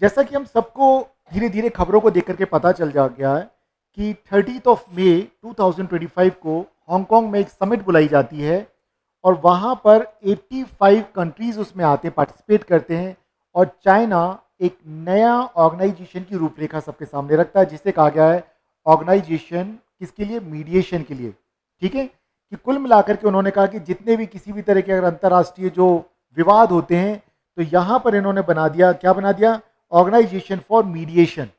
जैसा कि हम सबको धीरे धीरे खबरों को देख करके पता चल जा गया है कि 30 मई 2025 को हांगकांग में एक समिट बुलाई जाती है और वहाँ पर 85 कंट्रीज उसमें आते हैं, पार्टिसिपेट करते हैं। और चाइना एक नया ऑर्गेनाइजेशन की रूपरेखा सबके सामने रखता है जिसे कहा गया है ऑर्गेनाइजेशन किसके लिए, मीडिएशन के लिए। ठीक है, कि कुल मिलाकर के उन्होंने कहा कि जितने भी किसी भी तरह के अगर अंतर्राष्ट्रीय जो विवाद होते हैं तो यहाँ पर इन्होंने बना दिया, क्या बना दिया, ऑर्गेनाइजेशन फॉर मीडिएशन।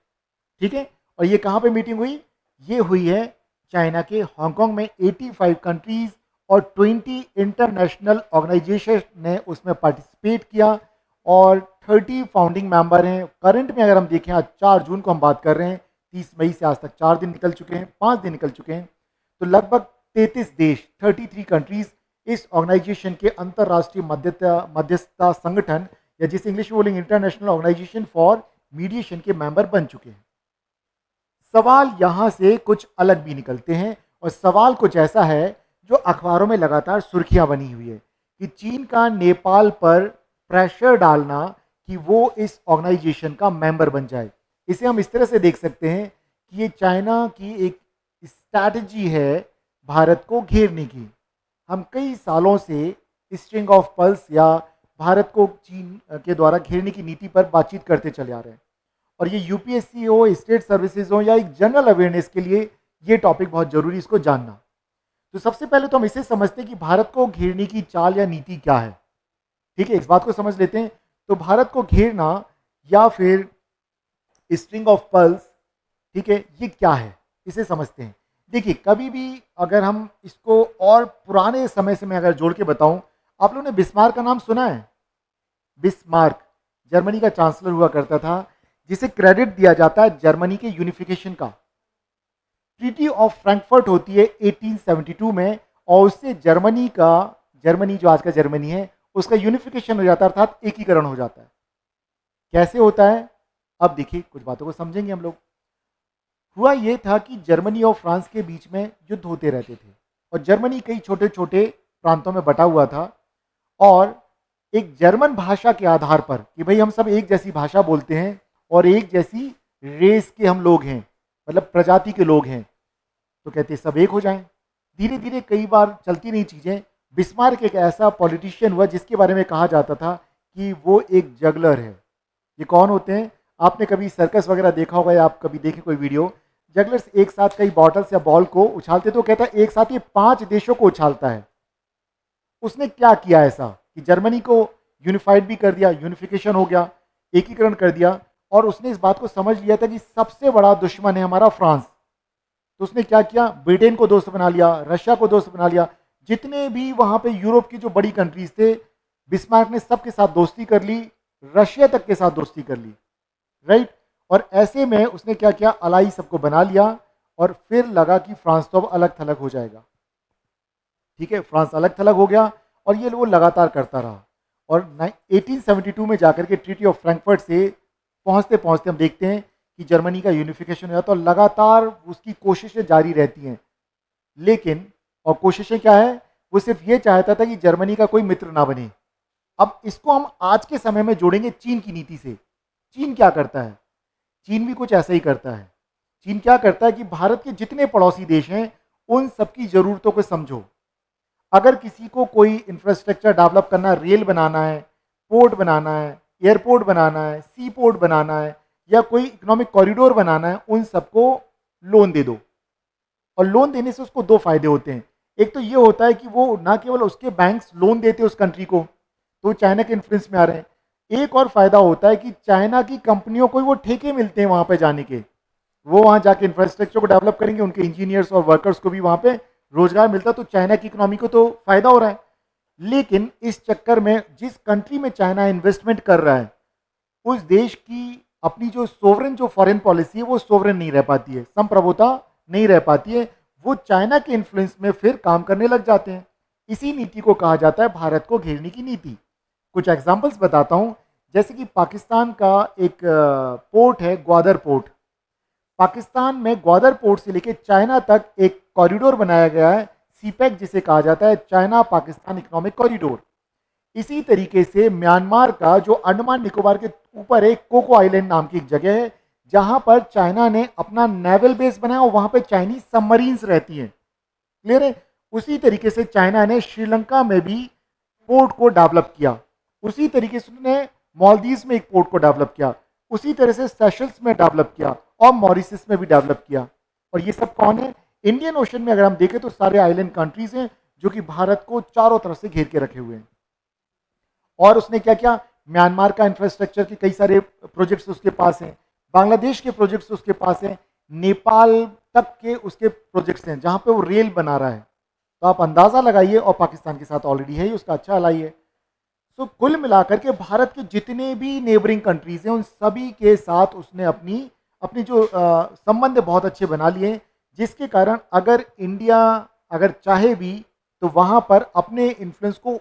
ठीक है, और ये कहाँ पे मीटिंग हुई, ये हुई है चाइना के हांगकांग में। 85 कंट्रीज और 20 इंटरनेशनल ऑर्गेनाइजेशन ने उसमें पार्टिसिपेट किया और 30 फाउंडिंग मेंबर हैं। करंट में अगर हम देखें, आज 4 जून को हम बात कर रहे हैं, 30 मई से आज तक 4 दिन निकल चुके हैं, 5 दिन निकल चुके हैं, तो लगभग 33 देश, 33 कंट्रीज इस ऑर्गेनाइजेशन के अंतर्राष्ट्रीय मध्यस्थता संगठन या जिसे इंग्लिश में बोलेंगे इंटरनेशनल ऑर्गेनाइजेशन फॉर मीडिएशन के मेंबर बन चुके हैं। सवाल यहां से कुछ अलग भी निकलते हैं और सवाल कुछ ऐसा है जो अखबारों में लगातार सुर्खियां बनी हुई है कि चीन का नेपाल पर प्रेशर डालना कि वो इस ऑर्गेनाइजेशन का मेंबर बन जाए। इसे हम इस तरह से देख सकते हैं कि ये चाइना की एक स्ट्रैटेजी है भारत को घेरने की। हम कई सालों से स्ट्रिंग ऑफ पल्स या भारत को चीन के द्वारा घेरने की नीति पर बातचीत करते चले आ रहे हैं। और ये यूपीएससी हो, स्टेट सर्विसेज हो या एक जनरल अवेयरनेस के लिए ये टॉपिक बहुत जरूरी, इसको जानना। तो सबसे पहले तो हम इसे समझते हैं कि भारत को घेरने की चाल या नीति क्या है। ठीक है, इस बात को समझ लेते हैं। तो भारत को घेरना या फिर स्ट्रिंग ऑफ पल्स, ठीक है, ये क्या है, इसे समझते हैं। देखिए, कभी भी अगर हम इसको और पुराने समय से मैं अगर जोड़ के बताऊं, आप लोगों ने बिस्मार्क का नाम सुना है? बिस्मार्क जर्मनी का चांसलर हुआ करता था, जिसे क्रेडिट दिया जाता है जर्मनी के यूनिफिकेशन का। ट्रीटी ऑफ फ्रैंकफर्ट होती है 1872 में और उससे जर्मनी जो आज का जर्मनी है उसका यूनिफिकेशन हो जाता है, अर्थात एकीकरण हो जाता है। कैसे होता है, अब देखिए कुछ बातों को समझेंगे हम लोग। हुआ यह था कि जर्मनी और फ्रांस के बीच में युद्ध होते रहते थे और जर्मनी कई छोटे छोटे प्रांतों में बटा हुआ था। और एक जर्मन भाषा के आधार पर कि भाई हम सब एक जैसी भाषा बोलते हैं और एक जैसी रेस के हम लोग हैं, मतलब प्रजाति के लोग हैं, तो कहते सब एक हो जाएं। धीरे धीरे कई बार चलती रही चीजें। बिस्मार्क एक ऐसा पॉलिटिशियन हुआ जिसके बारे में कहा जाता था कि वो एक जगलर है। ये कौन होते हैं, आपने कभी सर्कस वगैरह देखा होगा या आप कभी देखें कोई वीडियो, जगलर्स एक साथ कई बॉटल्स या बॉल को उछालते, तो कहता है एक साथ ये 5 देशों को उछालता है। उसने क्या किया ऐसा कि जर्मनी को यूनिफाइड भी कर दिया, यूनिफिकेशन हो गया, एकीकरण कर दिया। और उसने इस बात को समझ लिया था कि सबसे बड़ा दुश्मन है हमारा फ्रांस। तो उसने क्या किया, ब्रिटेन को दोस्त बना लिया, रशिया को दोस्त बना लिया, जितने भी वहां पे यूरोप की जो बड़ी कंट्रीज थे, बिस्मार्क ने सबके साथ दोस्ती कर ली, रशिया तक के साथ दोस्ती कर ली, राइट। और ऐसे में उसने क्या किया, अलाई सबको बना लिया और फिर लगा कि फ्रांस तो अब अलग थलग हो जाएगा। ठीक है, फ्रांस अलग थलग हो गया और ये वो लगातार करता रहा। और 1872 में जाकर के ट्रीटी ऑफ फ्रैंकफर्ट से पहुंचते पहुंचते हम देखते हैं कि जर्मनी का यूनिफिकेशन हो जाता है और लगातार उसकी कोशिशें जारी रहती हैं। लेकिन और कोशिशें क्या है, वो सिर्फ ये चाहता था कि जर्मनी का कोई मित्र ना बने। अब इसको हम आज के समय में जोड़ेंगे चीन की नीति से। चीन क्या करता है, चीन भी कुछ ऐसा ही करता है। चीन क्या करता है कि भारत के जितने पड़ोसी देश हैं उन सबकी जरूरतों को समझो। अगर किसी को कोई इंफ्रास्ट्रक्चर डेवलप करना है, रेल बनाना है, पोर्ट बनाना है, एयरपोर्ट बनाना है, सी पोर्ट बनाना है या कोई इकोनॉमिक कॉरिडोर बनाना है, उन सबको लोन दे दो। और लोन देने से उसको 2 फायदे होते हैं। एक तो ये होता है कि वो ना केवल उसके बैंक्स लोन देते उस कंट्री को, तो चाइना के इन्फ्लुएंस में आ रहे हैं। एक और फायदा होता है कि चाइना की कंपनियों को वो ठेके मिलते हैं वहां पे जाने के, वो वहां जाके इंफ्रास्ट्रक्चर को डेवलप करेंगे, उनके इंजीनियर्स और वर्कर्स को भी वहां पे रोजगार मिलता है, तो चाइना की इकोनॉमी को तो फायदा हो रहा है। लेकिन इस चक्कर में जिस कंट्री में चाइना इन्वेस्टमेंट कर रहा है उस देश की अपनी जो सोवरेन जो फॉरेन पॉलिसी है वो सोवरेन नहीं रह पाती है, संप्रभुता नहीं रह पाती है, वो चाइना के इन्फ्लुएंस में फिर काम करने लग जाते हैं। इसी नीति को कहा जाता है भारत को घेरने की नीति। कुछ एग्जांपल्स बताता हूं, जैसे कि पाकिस्तान का एक पोर्ट है ग्वादर पोर्ट। पाकिस्तान में ग्वादर पोर्ट से लेकर चाइना तक एक कॉरिडोर बनाया गया है, सीपैक जिसे कहा जाता है, चाइना पाकिस्तान इकोनॉमिक कॉरिडोर। इसी तरीके से म्यांमार का जो अंडमान निकोबार के ऊपर एक कोको आइलैंड नाम की एक जगह है, जहां पर चाइना ने अपना नेवल बेस बनाया और वहां पर चाइनीज सबमरीन्स रहती हैं। क्लियर है? उसी तरीके से चाइना ने श्रीलंका में भी पोर्ट को डेवलप किया, उसी तरीके से उन्होंने मालदीव में एक पोर्ट को डेवलप किया, उसी तरह से सेशल्स में डेवलप किया और मॉरिशस में भी डेवलप किया। और ये सब कौन है? इंडियन ओशन में अगर हम देखें तो सारे आइलैंड कंट्रीज हैं जो कि भारत को चारों तरफ से घेर के रखे हुए हैं। और उसने क्या किया? म्यांमार का इंफ्रास्ट्रक्चर के कई सारे प्रोजेक्ट्स उसके पास हैं, बांग्लादेश के प्रोजेक्ट्स उसके पास हैं, नेपाल तक के उसके प्रोजेक्ट्स हैं जहां पे वो रेल बना रहा है। तो आप अंदाजा लगाइए, और पाकिस्तान के साथ ऑलरेडी है, उसका अच्छा अलाई है। तो कुल मिलाकर के भारत के जितने भी नेबरिंग कंट्रीज हैं उन सभी के साथ उसने अपनी अपनी जो संबंध बहुत अच्छे बना लिए, जिसके कारण अगर इंडिया अगर चाहे भी तो वहां पर अपने इन्फ्लुएंस को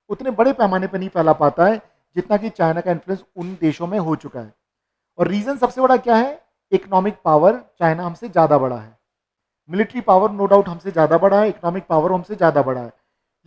उतने बड़े पैमाने पर नहीं फैला पाता है जितना कि चाइना का इन्फ्लुएंस उन देशों में हो चुका है। और रीजन सबसे बड़ा क्या है? इकोनॉमिक पावर चाइना हमसे ज़्यादा बड़ा है, मिलिट्री पावर नो डाउट हमसे ज़्यादा बड़ा है, इकोनॉमिक पावर हमसे ज़्यादा बड़ा है।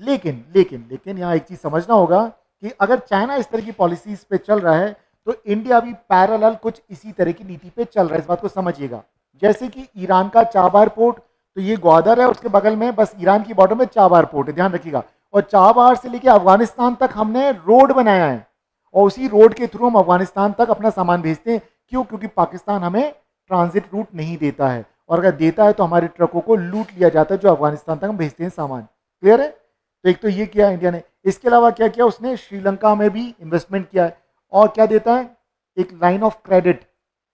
लेकिन लेकिन लेकिन यहाँ एक चीज़ समझना होगा कि अगर चाइना इस तरह की पॉलिसीज पे चल रहा है तो इंडिया भी पैरेलल कुछ इसी तरह की नीति पे चल रहा है, इस बात को समझिएगा। जैसे कि ईरान का चाबार पोर्ट, तो ये ग्वादर है, उसके बगल में बस ईरान की बॉर्डर में चाबार पोर्ट है, ध्यान रखिएगा। और चाबार से लेके अफगानिस्तान तक हमने रोड बनाया है और उसी रोड के थ्रू हम अफगानिस्तान तक अपना सामान भेजते हैं। क्यों? क्योंकि पाकिस्तान हमें ट्रांजिट रूट नहीं देता है, और अगर देता है तो हमारे ट्रकों को लूट लिया जाता है जो अफगानिस्तान तक हम भेजते हैं सामान। क्लियर है? तो एक तो ये किया इंडिया ने। इसके अलावा क्या किया उसने? श्रीलंका में भी इन्वेस्टमेंट किया है। और क्या देता है? एक लाइन ऑफ क्रेडिट,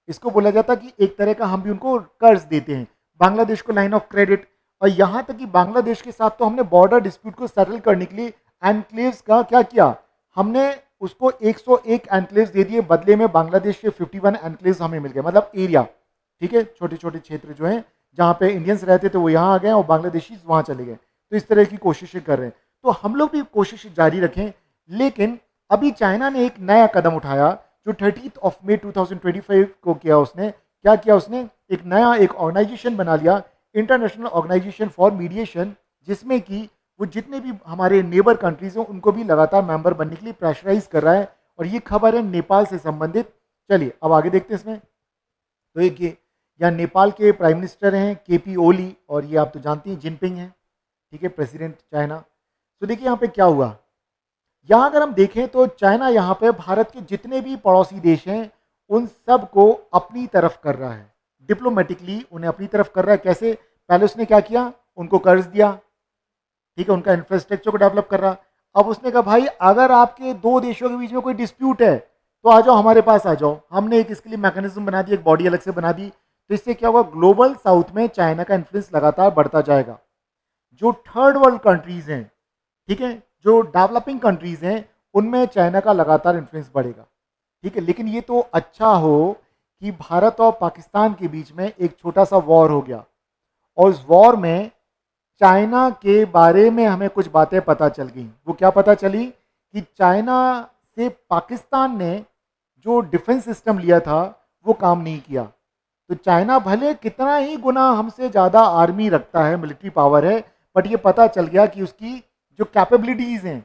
इसको बोला जाता है कि एक तरह का हम भी उनको कर्ज देते हैं, बांग्लादेश को लाइन ऑफ क्रेडिट। और यहाँ तक कि बांग्लादेश के साथ तो हमने बॉर्डर डिस्प्यूट को सेटल करने के लिए एनक्लेव्स का क्या किया? हमने उसको 101 एनक्लेव्स दे दिए, बदले में बांग्लादेश के 51 एनक्लेव्स हमें मिल गए, मतलब एरिया। ठीक है, छोटे छोटे क्षेत्र जो हैं जहाँ पे इंडियंस रहते थे वो यहाँ आ गए और बांग्लादेशी वहाँ चले गए। तो इस तरह की कोशिशें कर रहे हैं, तो हम लोग भी कोशिश जारी रखें। लेकिन अभी चाइना ने एक नया कदम उठाया जो 30 मई 2025 को किया। उसने क्या किया? उसने एक नया एक ऑर्गेनाइजेशन बना लिया, इंटरनेशनल ऑर्गेनाइजेशन फॉर मीडिएशन, जिसमें कि वो जितने भी हमारे नेबर कंट्रीज हैं उनको भी लगातार मेंबर बनने के लिए प्रेशराइज कर रहा है। और ये खबर है नेपाल से संबंधित। चलिए अब आगे देखते हैं इसमें। तो एक ये यहाँ नेपाल के प्राइम मिनिस्टर हैं केपी ओली, और ये आप तो जानती हैं जिनपिंग हैं, ठीक है, प्रेसिडेंट चाइना। तो देखिए यहाँ पे क्या हुआ। यहाँ अगर हम देखें तो चाइना यहाँ पे भारत के जितने भी पड़ोसी देश हैं उन सब को अपनी तरफ कर रहा है, डिप्लोमेटिकली उन्हें अपनी तरफ कर रहा है। कैसे? पहले उसने क्या किया? उनको कर्ज दिया, ठीक है, उनका इंफ्रास्ट्रक्चर को डेवलप कर रहा। अब उसने कहा भाई अगर आपके दो देशों के बीच में कोई डिस्प्यूट है तो आ जाओ, हमारे पास आ जाओ। हमने एक इसके लिए मैकेनिज्म बना दी, एक बॉडी अलग से बना दी। तो इससे क्या होगा? ग्लोबल साउथ में चाइना का इन्फ्लुएंस लगातार बढ़ता जाएगा। जो थर्ड वर्ल्ड कंट्रीज हैं, ठीक है, जो डेवलपिंग कंट्रीज हैं, उनमें चाइना का लगातार इन्फ्लुएंस बढ़ेगा। ठीक है, लेकिन ये तो अच्छा हो कि भारत और पाकिस्तान के बीच में एक छोटा सा वॉर हो गया, और उस वॉर में चाइना के बारे में हमें कुछ बातें पता चल गई। वो क्या पता चली? कि चाइना से पाकिस्तान ने जो डिफेंस सिस्टम लिया था वो काम नहीं किया। तो चाइना भले कितना ही गुना हमसे ज़्यादा आर्मी रखता है, मिलिट्री पावर है, बट ये पता चल गया कि उसकी जो कैपेबिलिटीज़ हैं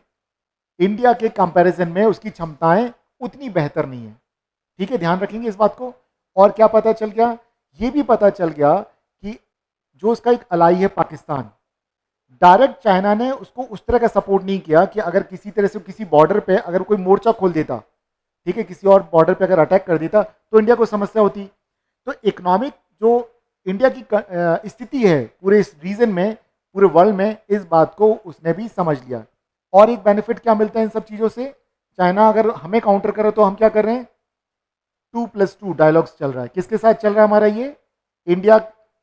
इंडिया के कंपैरिजन में, उसकी क्षमताएं उतनी बेहतर नहीं है। ठीक है, ध्यान रखेंगे इस बात को। और क्या पता चल गया? ये भी पता चल गया कि जो उसका एक अलाई है पाकिस्तान, डायरेक्ट चाइना ने उसको उस तरह का सपोर्ट नहीं किया कि अगर किसी तरह से किसी बॉर्डर पे अगर कोई मोर्चा खोल देता, ठीक है, किसी और बॉर्डर पे अगर अटैक कर देता तो इंडिया को समस्या होती। तो इकोनॉमिक जो इंडिया की स्थिति है पूरे इस रीजन में, पूरे वर्ल्ड में, इस बात को उसने भी समझ लिया। और एक बेनिफिट क्या मिलता है इन सब चीज़ों से? चाइना अगर हमें काउंटर करे तो हम क्या कर रहे हैं? 2+2 डायलॉग्स चल रहा है। किसके साथ चल रहा है हमारा ये? इंडिया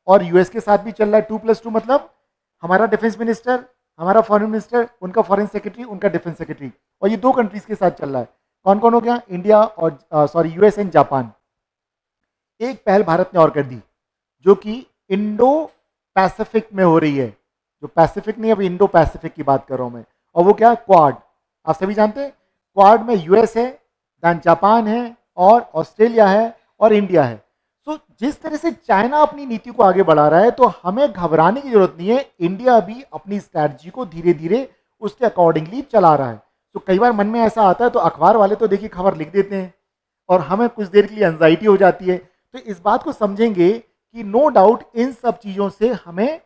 और यूएस के साथ भी चल रहा है। 2+2 मतलब हमारा डिफेंस मिनिस्टर, हमारा फॉरेन मिनिस्टर, उनका फॉरेन सेक्रेटरी, उनका डिफेंस सेक्रेटरी, और ये दो कंट्रीज के साथ चल रहा है। कौन कौन हो गया? इंडिया और यूएस एंड जापान। एक पहल भारत ने और कर दी जो कि इंडो पैसिफिक में हो रही है, जो पैसिफिक नहीं, अभी इंडो पैसिफिक की बात कर रहा हूं मैं। और वो क्या? क्वाड। आप सभी जानते हैं क्वाड में यूएस है, दैन जापान है, और ऑस्ट्रेलिया है, और इंडिया है। तो जिस तरह से चाइना अपनी नीति को आगे बढ़ा रहा है तो हमें घबराने की जरूरत नहीं है। इंडिया भी अपनी स्ट्रैटेजी को धीरे धीरे उसके अकॉर्डिंगली चला रहा है। तो कई बार मन में ऐसा आता है, तो अखबार वाले तो देखिए खबर लिख देते हैं और हमें कुछ देर के लिए एंजाइटी हो जाती है। तो इस बात को समझेंगे कि नो डाउट इन सब चीज़ों से हमें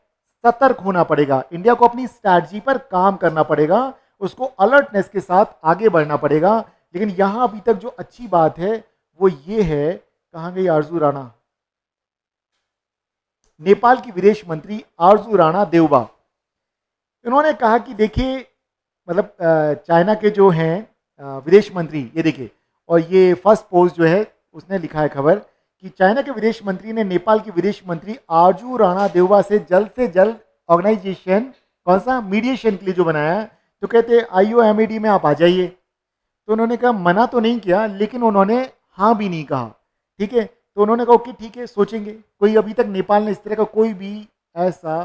सतर्क होना पड़ेगा, इंडिया को अपनी स्ट्रैटेजी पर काम करना पड़ेगा, उसको अलर्टनेस के साथ आगे बढ़ना पड़ेगा। लेकिन यहां अभी तक जो अच्छी बात है वो ये है, कहां गई आरजू राणा, नेपाल की विदेश मंत्री आरजू राणा देवबा, इन्होंने कहा कि देखिए मतलब चाइना के जो हैं विदेश मंत्री, ये देखिए, और ये फर्स्ट पोस्ट जो है उसने लिखा है खबर कि चाइना के विदेश मंत्री ने नेपाल की विदेश मंत्री आरजू राणा देवबा से जल्द ऑर्गेनाइजेशन कौन सा मीडिएशन के लिए जो बनाया है, तो कहते IOMAD में आप आ जाइए। तो उन्होंने कहा, मना तो नहीं किया लेकिन उन्होंने हाँ भी नहीं कहा, ठीक है। तो उन्होंने कहा ओके ठीक है सोचेंगे। कोई अभी तक नेपाल ने इस तरह का कोई भी ऐसा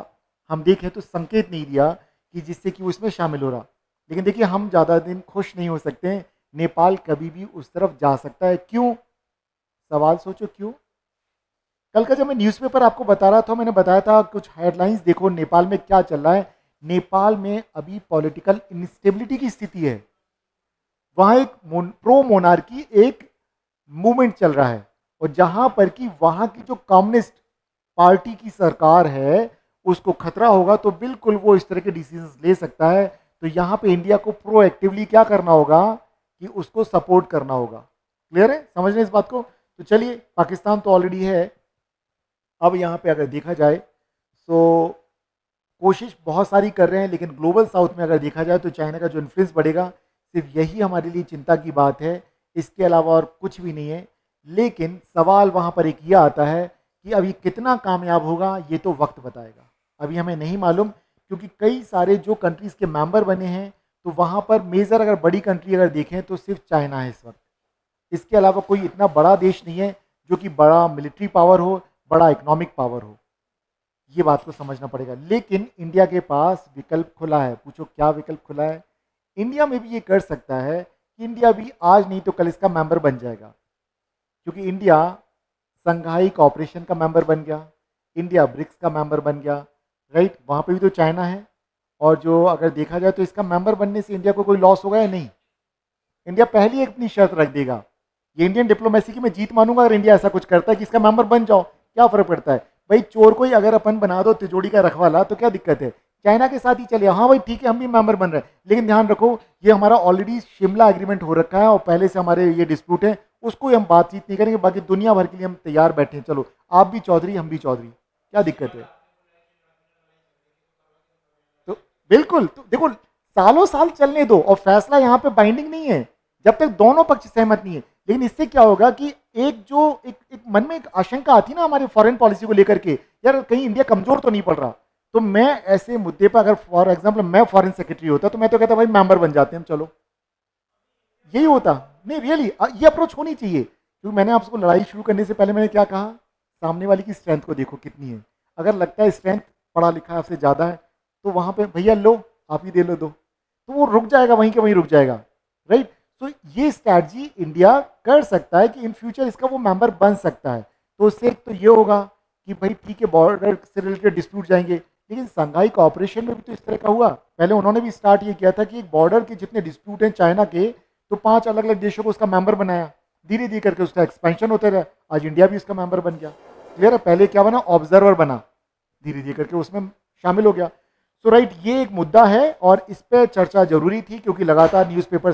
हम देखें तो संकेत नहीं दिया कि जिससे कि वो इसमें शामिल हो रहा। लेकिन देखिए हम ज़्यादा दिन खुश नहीं हो सकते, नेपाल कभी भी उस तरफ जा सकता है। क्यों? सवाल सोचो क्यों। कल का जब मैं न्यूज़पेपर आपको बता रहा था, मैंने बताया था कुछ हेडलाइंस देखो नेपाल में क्या चल रहा है। नेपाल में अभी पॉलिटिकल इंस्टेबिलिटी की स्थिति है, वहाँ एक प्रो मोनार्की एक मूवमेंट चल रहा है, और जहाँ पर कि वहाँ की जो कम्युनिस्ट पार्टी की सरकार है उसको खतरा होगा तो बिल्कुल वो इस तरह के डिसीजंस ले सकता है। तो यहाँ पे इंडिया को प्रोएक्टिवली क्या करना होगा कि उसको सपोर्ट करना होगा। क्लियर है, समझ रहे हैं इस बात को। तो चलिए, पाकिस्तान तो ऑलरेडी है, अब यहाँ पे अगर देखा जाए तो कोशिश बहुत सारी कर रहे हैं, लेकिन ग्लोबल साउथ में अगर देखा जाए तो चाइना का जो इन्फ्लुएंस बढ़ेगा, सिर्फ यही हमारे लिए चिंता की बात है, इसके अलावा और कुछ भी नहीं है। लेकिन सवाल वहाँ पर एक ये आता है कि अभी कितना कामयाब होगा ये तो वक्त बताएगा, अभी हमें नहीं मालूम, क्योंकि कई सारे जो कंट्रीज़ के मेंबर बने हैं तो वहाँ पर मेजर अगर बड़ी कंट्री अगर देखें तो सिर्फ चाइना है इस वक्त। इसके अलावा कोई इतना बड़ा देश नहीं है जो कि बड़ा मिलिट्री पावर हो, बड़ा इकोनॉमिक पावर हो, ये बात को समझना पड़ेगा। लेकिन इंडिया के पास विकल्प खुला है। पूछो क्या विकल्प खुला है? इंडिया में भी ये कर सकता है कि इंडिया भी आज नहीं तो कल इसका मेंबर बन जाएगा, क्योंकि इंडिया संघाई कॉपरेशन का मेंबर बन गया, इंडिया ब्रिक्स का मेंबर बन गया, राइट। वहाँ पे भी तो चाइना है, और जो अगर देखा जाए तो इसका मेंबर बनने से इंडिया को कोई लॉस होगा या नहीं? इंडिया पहली एक अपनी शर्त रख देगा, ये इंडियन डिप्लोमेसी की मैं जीत मानूंगा अगर इंडिया ऐसा कुछ करता है कि इसका मेंबर बन जाओ, क्या फर्क पड़ता है भाई, चोर को ही अगर अपन बना दो तिजोड़ी का रखवाला तो क्या दिक्कत है, चाइना के साथ ही चले, हाँ भाई ठीक है हम भी मेंबर बन रहे हैं। लेकिन ध्यान रखो ये हमारा ऑलरेडी शिमला एग्रीमेंट हो रखा है और पहले से हमारे ये डिस्प्यूट है, उसको हम बातचीत नहीं करेंगे, बाकी दुनिया भर के लिए हम तैयार बैठे हैं, चलो आप भी चौधरी हम भी चौधरी, क्या दिक्कत है। तो बिल्कुल, तो देखो सालों साल चलने दो, और फैसला यहाँ पे बाइंडिंग नहीं है जब तक दोनों पक्ष सहमत नहीं है। लेकिन इससे क्या होगा कि एक मन में एक आशंका आती है ना हमारे फॉरेन पॉलिसी को लेकर के, यार कहीं इंडिया कमजोर तो नहीं पड़ रहा। तो मैं ऐसे मुद्दे पर अगर फॉर एग्जांपल मैं फॉरेन सेक्रेटरी होता तो मैं तो कहता भाई मेंबर बन जाते हैं हम, चलो यही होता। नहीं रियली ये अप्रोच होनी चाहिए, क्योंकि मैंने आपको लड़ाई शुरू करने से पहले मैंने क्या कहा, सामने वाले की स्ट्रेंथ को देखो कितनी है, अगर लगता है स्ट्रेंथ पढ़ा लिखा आपसे ज़्यादा है तो वहाँ पे भैया लो आप ही दे लो दो, तो वो रुक जाएगा वहीं के वहीं रुक जाएगा, राइट। तो ये स्ट्रैटेजी इंडिया कर सकता है कि इन फ्यूचर इसका वो मेंबर बन सकता है। तो उससे एक तो ये होगा कि भाई ठीक है बॉर्डर से रिलेटेड डिस्प्यूट जाएंगे, लेकिन संघाई कॉपरेशन में भी तो इस तरह का हुआ, पहले उन्होंने भी स्टार्ट ये किया था कि एक बॉर्डर के जितने डिस्प्यूट हैं चाइना के, तो 5 अलग अलग देशों को उसका मेंबर बनाया, धीरे धीरे करके उसका एक्सपेंशन होता रहा, आज इंडिया भी उसका मेंबर बन गया। क्लियर है, पहले क्या बना, ऑब्जर्वर बना, धीरे धीरे करके उसमें शामिल हो गया। सो राइट, ये एक मुद्दा है और इस पर चर्चा जरूरी थी, क्योंकि लगातार न्यूज़पेपर्स